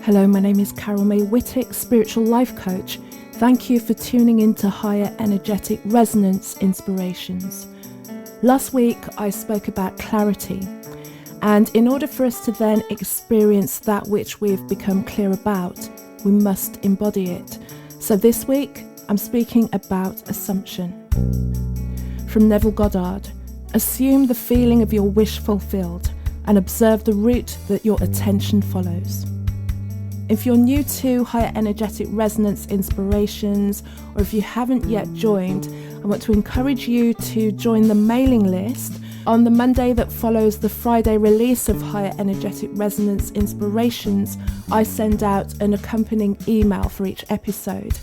Hello, my name is Carol May Whittick, Spiritual Life Coach. Thank you for tuning in to Higher Energetic Resonance Inspirations. Last week, I spoke about clarity. And in order for us to then experience that which we've become clear about, we must embody it. So this week, I'm speaking about assumption. From Neville Goddard, assume the feeling of your wish fulfilled and observe the route that your attention follows. If you're new to Higher Energetic Resonance Inspirations, or if you haven't yet joined, I want to encourage you to join the mailing list. On the Monday that follows the Friday release of Higher Energetic Resonance Inspirations, I send out an accompanying email for each episode.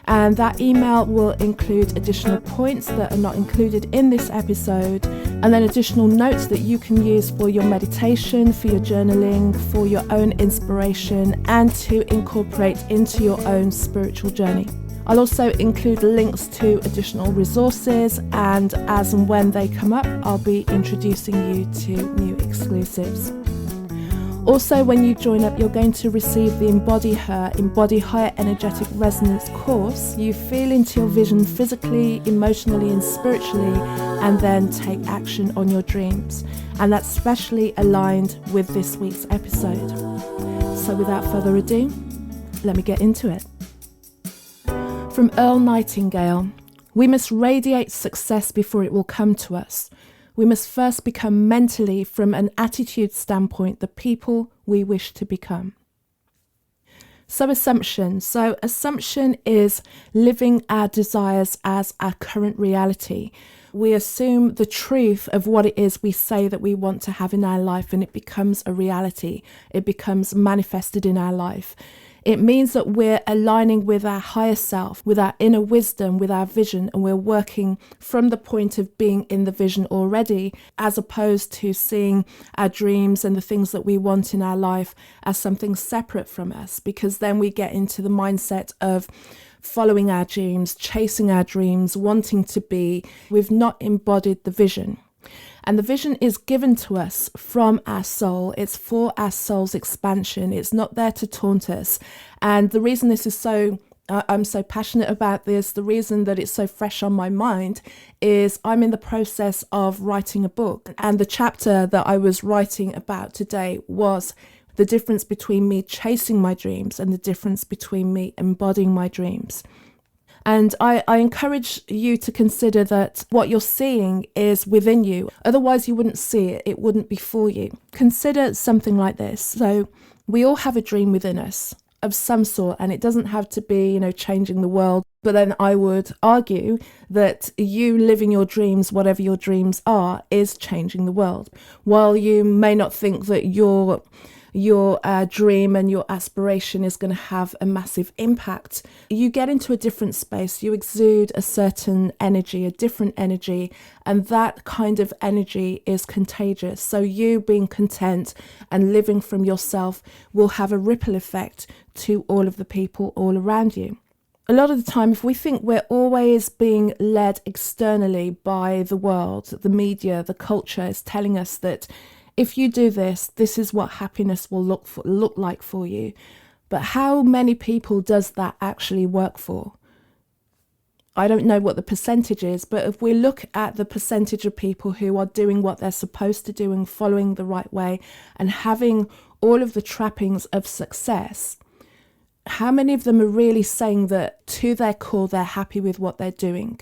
And that email will include additional points that are not included in this episode, and then additional notes that you can use for your meditation, for your journaling, for your own inspiration, and to incorporate into your own spiritual journey. I'll also include links to additional resources, and as and when they come up, I'll be introducing you to new exclusives. Also, when you join up, you're going to receive the Embody Higher Energetic Resonance course. You feel into your vision physically, emotionally and spiritually, and then take action on your dreams. And that's specially aligned with this week's episode. So without further ado, let me get into it. From Earl Nightingale, we must radiate success before it will come to us. We must first become mentally, from an attitude standpoint, the people we wish to become. So assumption is living our desires as our current reality. We assume the truth of what it is we say that we want to have in our life, and it becomes a reality. It becomes manifested in our life. It means that we're aligning with our higher self, with our inner wisdom, with our vision, and we're working from the point of being in the vision already, as opposed to seeing our dreams and the things that we want in our life as something separate from us, because then we get into the mindset of following our dreams, chasing our dreams, wanting to be. We've not embodied the vision. And the vision is given to us from our soul. It's for our soul's expansion. It's not there to taunt us. And the reason this is I'm so passionate about this, the reason that it's so fresh on my mind, is I'm in the process of writing a book. And the chapter that I was writing about today was the difference between me chasing my dreams and the difference between me embodying my dreams. And I encourage you to consider that what you're seeing is within you. Otherwise, you wouldn't see it. It wouldn't be for you. Consider something like this. So we all have a dream within us of some sort, and it doesn't have to be, changing the world. But then I would argue that you living your dreams, whatever your dreams are, is changing the world. While you may not think that your dream and your aspiration is going to have a massive impact, you get into a different space. You exude a certain energy, a different energy, and that kind of energy is contagious. So you being content and living from yourself will have a ripple effect to all of the people all around you. A lot of the time, if we think we're always being led externally by the world, the media, the culture is telling us that if you do this, this is what happiness will look like for you. But how many people does that actually work for? I don't know what the percentage is, but if we look at the percentage of people who are doing what they're supposed to do and following the right way and having all of the trappings of success, how many of them are really saying that to their core they're happy with what they're doing?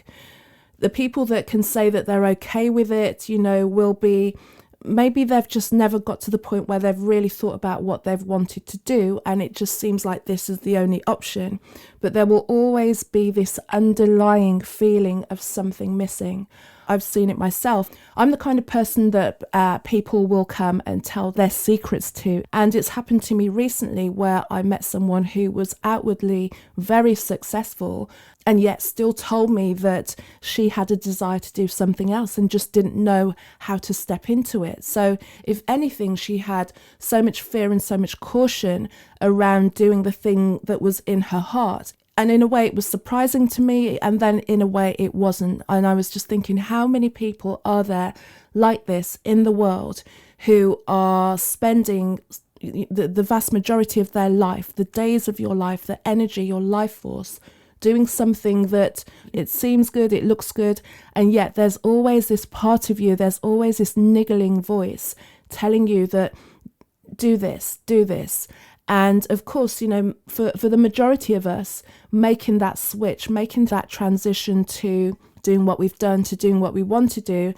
The people that can say that they're okay with it, will be, maybe they've just never got to the point where they've really thought about what they've wanted to do, and it just seems like this is the only option. But there will always be this underlying feeling of something missing. I've seen it myself. I'm the kind of person that people will come and tell their secrets to. And it's happened to me recently where I met someone who was outwardly very successful and yet still told me that she had a desire to do something else and just didn't know how to step into it. So if anything, she had so much fear and so much caution around doing the thing that was in her heart. And in a way, it was surprising to me, and then in a way, it wasn't. And I was just thinking, how many people are there like this in the world who are spending the vast majority of their life, the days of your life, the energy, your life force, doing something that it seems good, it looks good, and yet there's always this part of you, there's always this niggling voice telling you that do this. And of course, for the majority of us, making that switch, making that transition to doing what we've done, to doing what we want to do,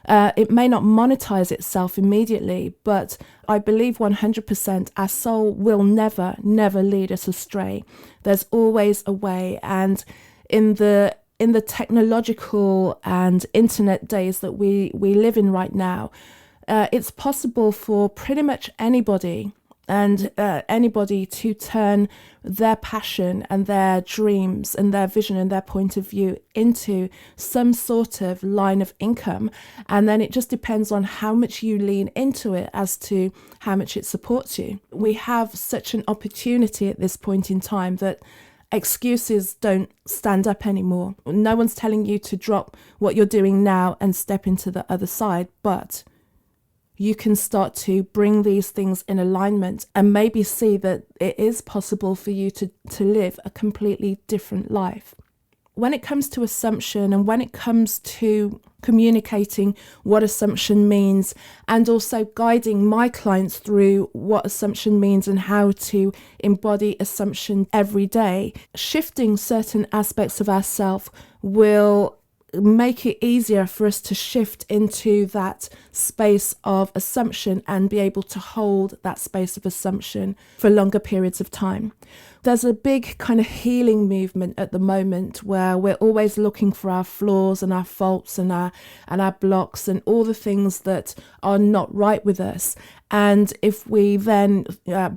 it may not monetize itself immediately, but I believe 100% our soul will never lead us astray. There's always a way. And in the technological and internet days that we live in right now, it's possible for pretty much anybody to turn their passion and their dreams and their vision and their point of view into some sort of line of income. And then it just depends on how much you lean into it as to how much it supports you. We have such an opportunity at this point in time that excuses don't stand up anymore. No one's telling you to drop what you're doing now and step into the other side, but you can start to bring these things in alignment and maybe see that it is possible for you to live a completely different life. When it comes to assumption and when it comes to communicating what assumption means and also guiding my clients through what assumption means and how to embody assumption every day, shifting certain aspects of ourselves will make it easier for us to shift into that space of assumption and be able to hold that space of assumption for longer periods of time. There's a big kind of healing movement at the moment where we're always looking for our flaws and our faults and our blocks and all the things that are not right with us. And if we then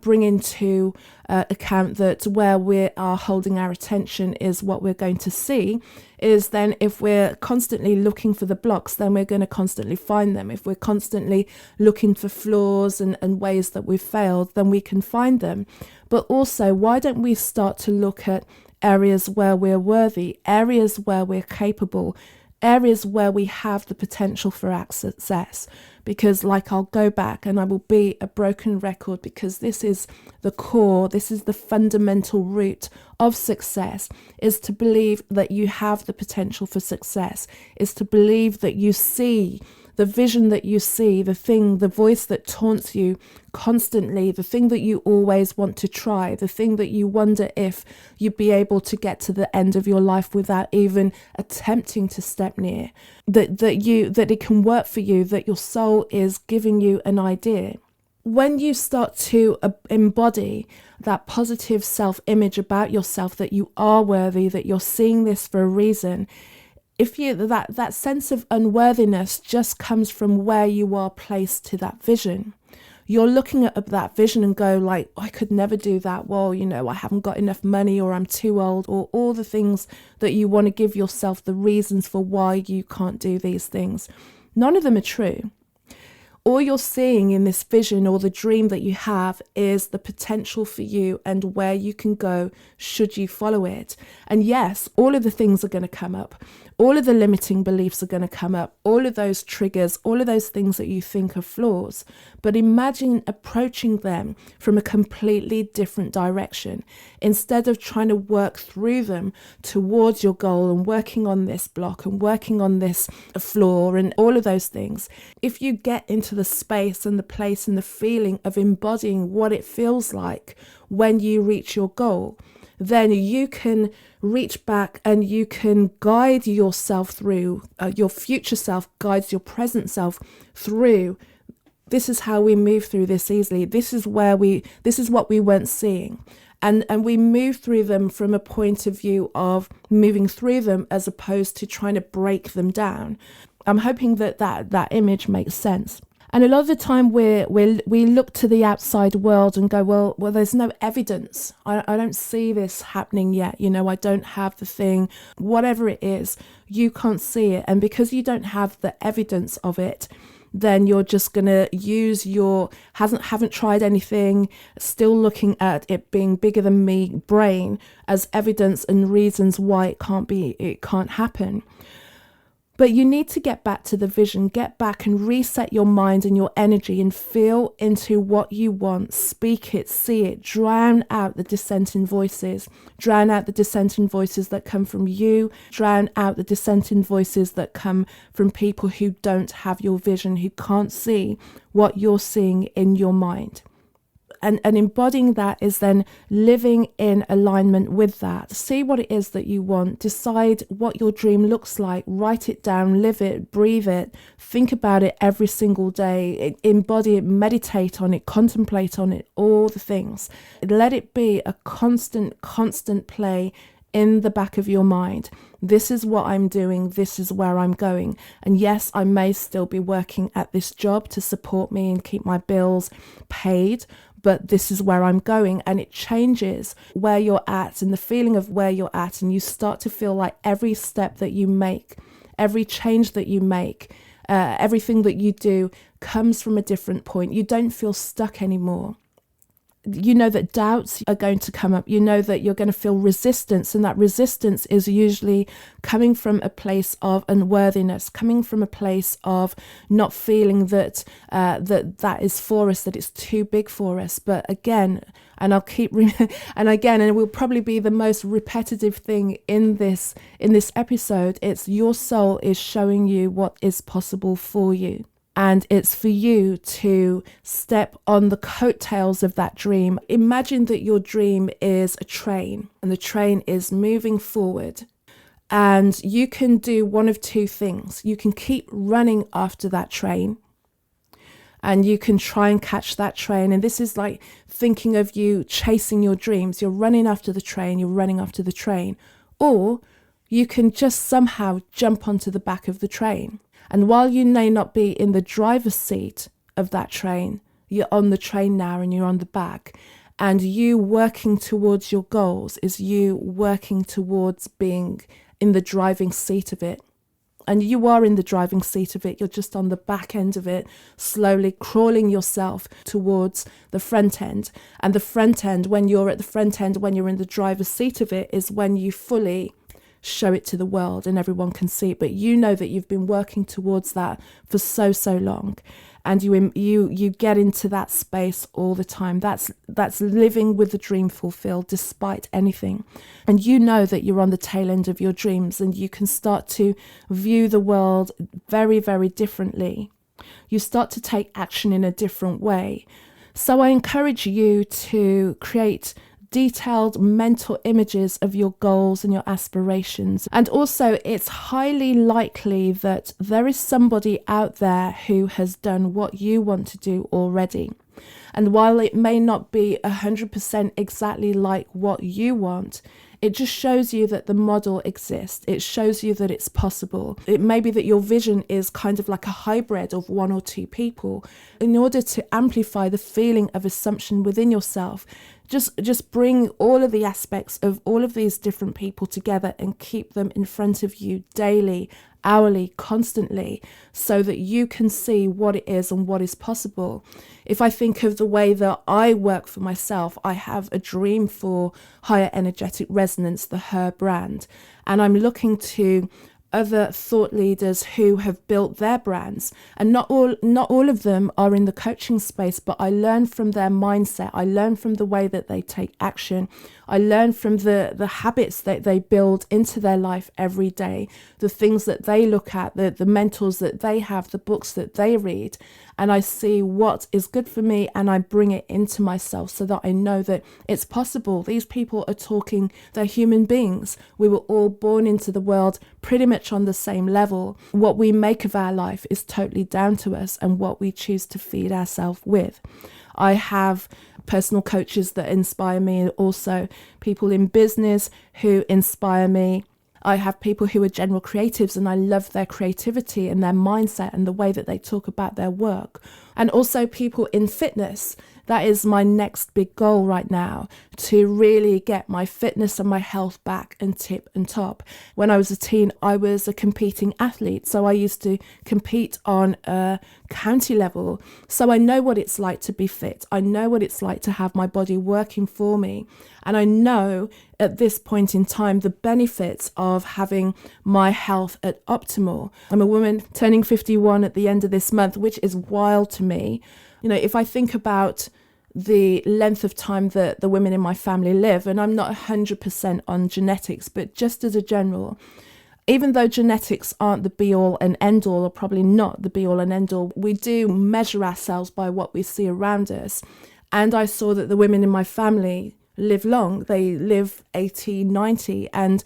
bring into account that where we are holding our attention is what we're going to see, is then if we're constantly looking for the blocks, then we're going to constantly find them. If we're constantly looking for flaws and ways that we've failed, then we can find them. But also, why don't we start to look at areas where we're worthy, areas where we're capable, areas where we have the potential for success? Because I'll go back and I will be a broken record, because this is the core, this is the fundamental root of success, is to believe that you have the potential for success, is to believe that you see the vision that you see, the voice that taunts you constantly, the thing that you always want to try, the thing that you wonder if you'd be able to get to the end of your life without even attempting to step near, that it can work for you, that your soul is giving you an idea. When you start to embody that positive self-image about yourself, that you are worthy, that you're seeing this for a reason, if you that sense of unworthiness just comes from where you are placed to that vision. You're looking at that vision and go I could never do that. Well, I haven't got enough money, or I'm too old, or all the things that you want to give yourself the reasons for why you can't do these things. None of them are true. All you're seeing in this vision or the dream that you have is the potential for you and where you can go should you follow it. And yes, all of the things are going to come up. All of the limiting beliefs are going to come up. All of those triggers, all of those things that you think are flaws. But imagine approaching them from a completely different direction. Instead of trying to work through them towards your goal and working on this block and working on this flaw and all of those things, if you get into the space and the place and the feeling of embodying what it feels like when you reach your goal, then you can reach back and you can guide yourself through, your future self guides your present self through. This is how we move through this easily. This is what we weren't seeing. And we move through them from a point of view of moving through them as opposed to trying to break them down. I'm hoping that image makes sense. And a lot of the time we look to the outside world and go, well, there's no evidence. I don't see this happening yet. I don't have the thing, whatever it is, you can't see it. And because you don't have the evidence of it, then you're just going to use your haven't tried anything, still looking at it being bigger than me brain as evidence and reasons why it can't happen. But you need to get back to the vision, get back and reset your mind and your energy and feel into what you want. Speak it, see it, drown out the dissenting voices. Drown out the dissenting voices that come from you. Drown out the dissenting voices that come from people who don't have your vision, who can't see what you're seeing in your mind. And embodying that is then living in alignment with that. See what it is that you want. Decide what your dream looks like. Write it down, live it, breathe it. Think about it every single day. Embody it, meditate on it, contemplate on it, all the things. Let it be a constant play in the back of your mind. This is what I'm doing. This is where I'm going. And yes, I may still be working at this job to support me and keep my bills paid, but this is where I'm going. And it changes where you're at and the feeling of where you're at. And you start to feel like every step that you make, every change that you make, everything that you do comes from a different point. You don't feel stuck anymore. You know that doubts are going to come up. You know that you're going to feel resistance, and that resistance is usually coming from a place of unworthiness, coming from a place of not feeling that that is for us, that it's too big for us. But again, and I'll keep and it will probably be the most repetitive thing in this episode. It's your soul is showing you what is possible for you. And it's for you to step on the coattails of that dream. Imagine that your dream is a train and the train is moving forward. And you can do one of two things. You can keep running after that train and you can try and catch that train. And this is like thinking of you chasing your dreams. You're running after the train, you're running after the train. Or you can just somehow jump onto the back of the train. And while you may not be in the driver's seat of that train, you're on the train now and you're on the back. And you working towards your goals is you working towards being in the driving seat of it. And you are in the driving seat of it. You're just on the back end of it, slowly crawling yourself towards the front end. And the front end, when you're at the front end, when you're in the driver's seat of it, is when you fully show it to the world and everyone can see it. But you know that you've been working towards that for so long, and you get into that space all the time. That's living with the dream fulfilled despite anything. And you know that you're on the tail end of your dreams, and you can start to view the world very, very differently. You start to take action in a different way. So I encourage you to create detailed mental images of your goals and your aspirations. And also, it's highly likely that there is somebody out there who has done what you want to do already. And while it may not be 100% exactly like what you want, it just shows you that the model exists. It shows you that it's possible. It may be that your vision is kind of like a hybrid of one or two people. In order to amplify the feeling of assumption within yourself, just bring all of the aspects of all of these different people together and keep them in front of you daily, hourly, constantly, so that you can see what it is and what is possible. If I think of the way that I work for myself, I have a dream for Higher Energetic Resonance, the Her brand, and I'm looking to other thought leaders who have built their brands, and not all of them are in the coaching space, but I learn from their mindset. I learn from the way that they take action. I learn from the habits that they build into their life every day, the things that they look at, the mentors that they have, the books that they read, and I see what is good for me and I bring it into myself so that I know that it's possible. These people are talking, they're human beings. We were all born into the world pretty much on the same level. What we make of our life is totally down to us and what we choose to feed ourselves with. I have personal coaches that inspire me, also people in business who inspire me. I have people who are general creatives and I love their creativity and their mindset and the way that they talk about their work. And also people in fitness. That is my next big goal right now, to really get my fitness and my health back and tip and top. When I was a teen, I was a competing athlete. So I used to compete on a county level. So I know what it's like to be fit. I know what it's like to have my body working for me. And I know at this point in time the benefits of having my health at optimal. I'm a woman turning 51 at the end of this month, which is wild to me. You know, if I think about the length of time that the women in my family live, and I'm not 100% on genetics, but just as a general, even though genetics aren't the be-all and end-all, or probably not the be-all and end-all, we do measure ourselves by what we see around us. And I saw that the women in my family live long. They live 80, 90, and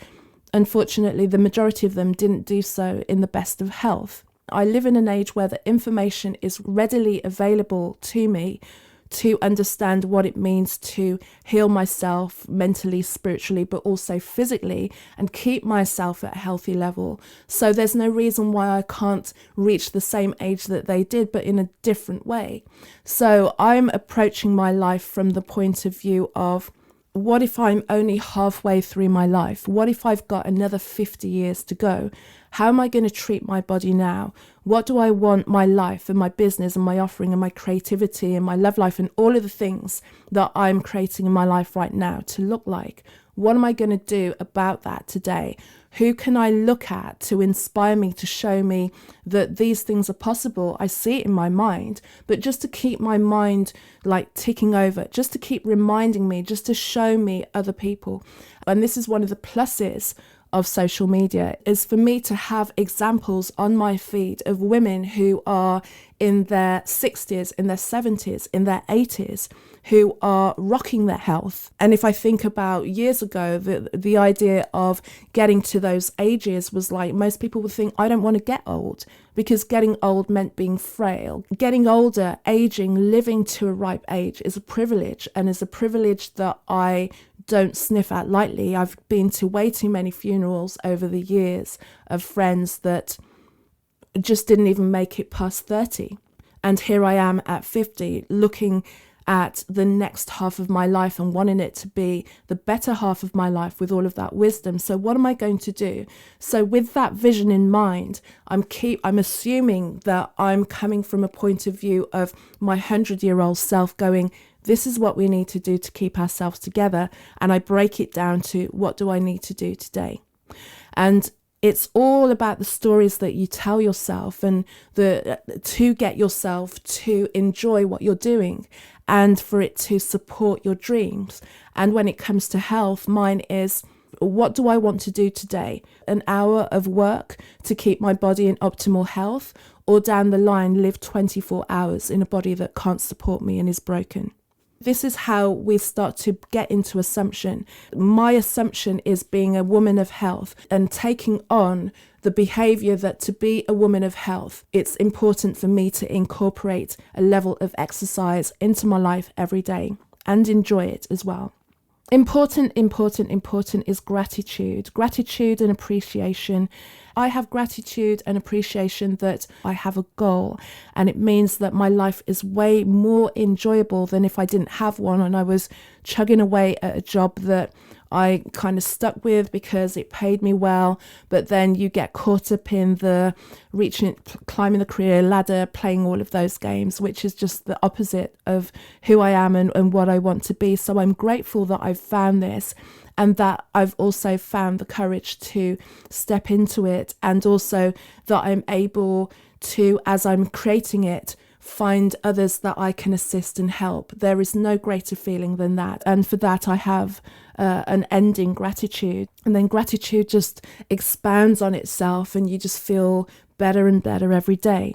unfortunately, the majority of them didn't do so in the best of health. I live in an age where the information is readily available to me to understand what it means to heal myself mentally, spiritually, but also physically, and keep myself at a healthy level. So there's no reason why I can't reach the same age that they did, but in a different way. So I'm approaching my life from the point of view of, what if I'm only halfway through my life? What if I've got another 50 years to go? How am I going to treat my body now? What do I want my life and my business and my offering and my creativity and my love life and all of the things that I'm creating in my life right now to look like? What am I going to do about that today? Who can I look at to inspire me, to show me that these things are possible? I see it in my mind, but just to keep my mind like ticking over, just to keep reminding me, just to show me other people. And this is one of the pluses of social media, is for me to have examples on my feed of women who are in their 60s, in their 70s, in their 80s, who are rocking their health. And if I think about years ago, the idea of getting to those ages was like, most people would think, I don't want to get old, because getting old meant being frail. Getting older, aging, living to a ripe age is a privilege, and is a privilege that I don't sniff at lightly. I've been to way too many funerals over the years of friends that just didn't even make it past 30. And here I am at 50, looking at the next half of my life and wanting it to be the better half of my life with all of that wisdom. So what am I going to do? So with that vision in mind, I'm assuming that I'm coming from a point of view of my 100-year-old self going, this is what we need to do to keep ourselves together. And I break it down to, what do I need to do today? And it's all about the stories that you tell yourself, and to get yourself to enjoy what you're doing and for it to support your dreams. And when it comes to health, mine is, what do I want to do today? An hour of work to keep my body in optimal health, or down the line live 24 hours in a body that can't support me and is broken? This is how we start to get into assumption. My assumption is being a woman of health and taking on the behavior that to be a woman of health, it's important for me to incorporate a level of exercise into my life every day and enjoy it as well. Important is gratitude. Gratitude and appreciation. I have gratitude and appreciation that I have a goal, and it means that my life is way more enjoyable than if I didn't have one and I was chugging away at a job that I kind of stuck with because it paid me well, but then you get caught up in the climbing the career ladder, playing all of those games, which is just the opposite of who I am and what I want to be. So I'm grateful that I've found this, and that I've also found the courage to step into it, and also that I'm able to, as I'm creating it, find others that I can assist and help. There is no greater feeling than that. And for that, I have an ending gratitude. And then gratitude just expands on itself, and you just feel better and better every day.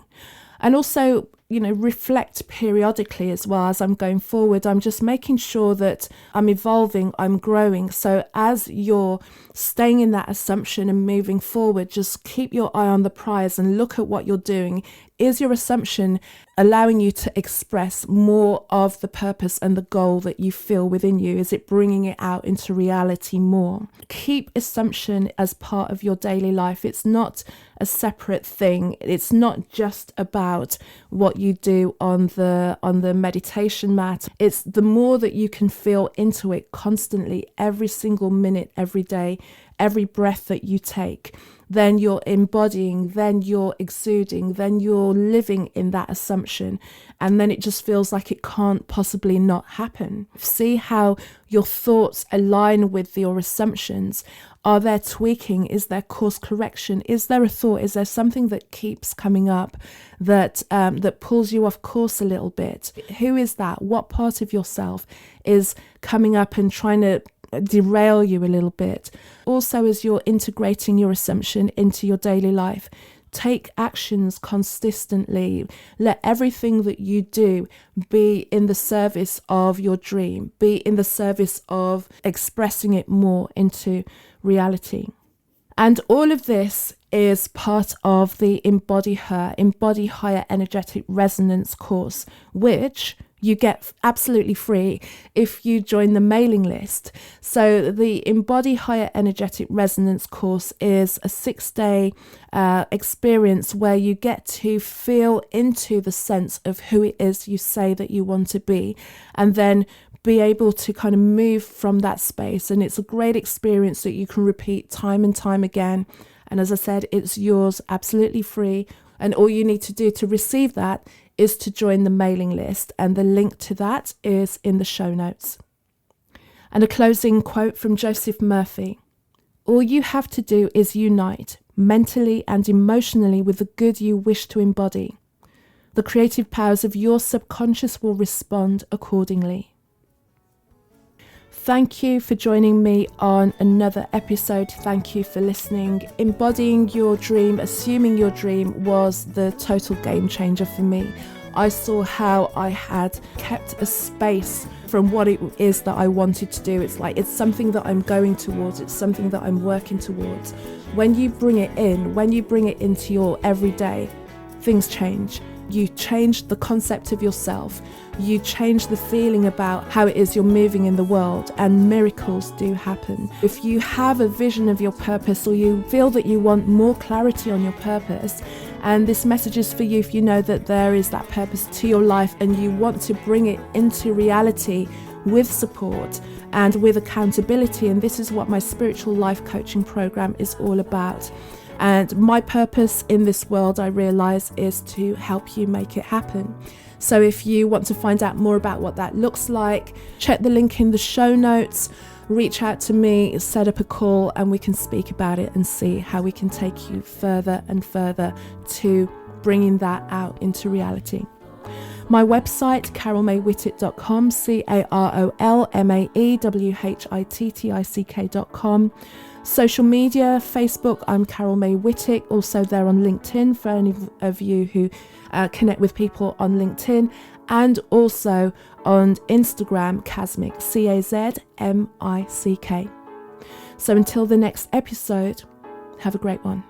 And also, reflect periodically as well as I'm going forward. I'm just making sure that I'm evolving, I'm growing. So as you're staying in that assumption and moving forward, just keep your eye on the prize and look at what you're doing. Is your assumption allowing you to express more of the purpose and the goal that you feel within you? Is it bringing it out into reality more? Keep assumption as part of your daily life. It's not a separate thing. It's not just about what you do on the meditation mat. It's the more that you can feel into it constantly, every single minute, every day, every breath that you take, then you're embodying, then you're exuding, then you're living in that assumption. And then it just feels like it can't possibly not happen. See how your thoughts align with your assumptions. Are there tweaking? Is there course correction? Is there a thought? Is there something that keeps coming up that pulls you off course a little bit? Who is that? What part of yourself is coming up and trying to derail you a little bit? Also, as you're integrating your assumption into your daily life, take actions consistently. Let everything that you do be in the service of your dream, be in the service of expressing it more into reality. And all of this is part of the Embody Higher Energetic Resonance course, which you get absolutely free if you join the mailing list. So the Embody Higher Energetic Resonance course is a 6-day experience where you get to feel into the sense of who it is you say that you want to be, and then be able to kind of move from that space. And it's a great experience that you can repeat time and time again. And as I said, it's yours absolutely free. And all you need to do to receive that is to join the mailing list. And the link to that is in the show notes. And a closing quote from Joseph Murphy. All you have to do is unite mentally and emotionally with the good you wish to embody. The creative powers of your subconscious will respond accordingly. Thank you for joining me on another episode. Thank you for listening. Embodying your dream, assuming your dream, was the total game changer for me. I saw how I had kept a space from what it is that I wanted to do. It's like, it's something that I'm going towards. It's something that I'm working towards. When you bring it in, when you bring it into your everyday, things change. You change the concept of yourself. You change the feeling about how it is you're moving in the world, and miracles do happen. If you have a vision of your purpose, or you feel that you want more clarity on your purpose, and this message is for you, if you know that there is that purpose to your life and you want to bring it into reality with support and with accountability, and this is what my spiritual life coaching program is all about. And my purpose in this world, I realize, is to help you make it happen. So if you want to find out more about what that looks like, check the link in the show notes, reach out to me, set up a call, and we can speak about it and see how we can take you further and further to bringing that out into reality. My website, carolmaywhittick.com, carolmaewhittick.com. Social media, Facebook, I'm Carol May Whittick, also there on LinkedIn for any of you who connect with people on LinkedIn, and also on Instagram, Kazmic, Kazmick. So until the next episode, have a great one.